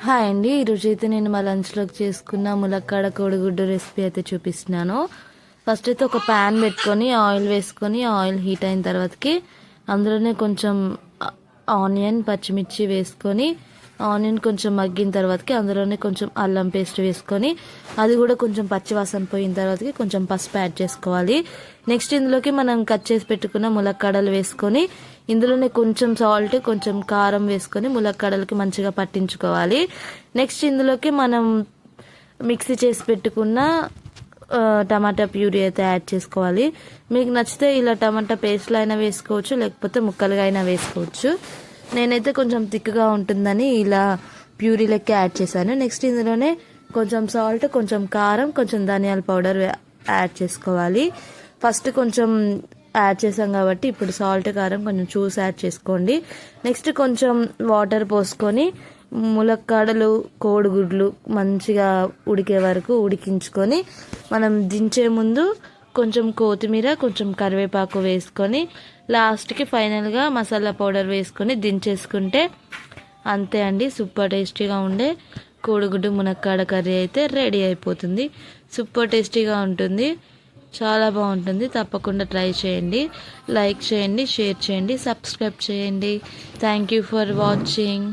Hi అండి, ఈరోజు అయితే నేను మా లంచ్లోకి చేసుకున్న ములక్కాడ కోడిగుడ్డు రెసిపీ అయితే చూపిస్తున్నాను. ఫస్ట్ అయితే ఒక ప్యాన్ పెట్టుకొని ఆయిల్ వేసుకొని ఆయిల్ హీట్ అయిన తర్వాతకి అందులోనే కొంచెం ఆనియన్ పచ్చిమిర్చి వేసుకొని ఆనియన్ కొంచెం మగ్గిన తర్వాతకి అందులోనే కొంచెం అల్లం పేస్ట్ వేసుకొని అది కూడా కొంచెం పచ్చివాసన పోయిన తర్వాతకి కొంచెం పసుపు యాడ్ చేసుకోవాలి. నెక్స్ట్ ఇందులోకి మనం కట్ చేసి పెట్టుకున్న ములక్కాడలు వేసుకొని ఇందులోనే కొంచెం సాల్ట్ కొంచెం కారం వేసుకొని ములక్కాడలకి మంచిగా పట్టించుకోవాలి. నెక్స్ట్ ఇందులోకి మనం మిక్సీ చేసి పెట్టుకున్న టమాటా ప్యూరీ అయితే యాడ్ చేసుకోవాలి. మీకు నచ్చితే ఇలా టమాటా పేస్ట్లో అయినా వేసుకోవచ్చు, లేకపోతే ముక్కలుగా అయినా వేసుకోవచ్చు. నేనైతే కొంచెం థిక్గా ఉంటుందని ఇలా ప్యూరీ లెక్క యాడ్ చేశాను. నెక్స్ట్ ఇందులోనే కొంచెం సాల్ట్ కొంచెం కారం కొంచెం ధనియాల పౌడర్ యాడ్ చేసుకోవాలి. ఫస్ట్ కొంచెం యాడ్ చేసాం కాబట్టి ఇప్పుడు సాల్ట్ కారం కొంచెం చూసి యాడ్ చేసుకోండి. నెక్స్ట్ కొంచెం వాటర్ పోసుకొని ములక్కాడలు కోడిగుడ్లు మంచిగా ఉడికే వరకు ఉడికించుకొని మనం దించే ముందు కొంచెం కొత్తిమీర కొంచెం కరివేపాకు వేసుకొని లాస్ట్కి ఫైనల్గా మసాలా పౌడర్ వేసుకొని దించేసుకుంటే అంతే అండి. సూపర్ టేస్టీగా ఉండే కోడిగుడ్డు మునక్కాడ కర్రీ అయితే రెడీ అయిపోతుంది. సూపర్ టేస్టీగా ఉంటుంది, చాలా బాగుంటుంది. తప్పకుండా ట్రై చేయండి. లైక్ చేయండి, షేర్ చేయండి, సబ్స్క్రైబ్ చేయండి. Thank you for watching.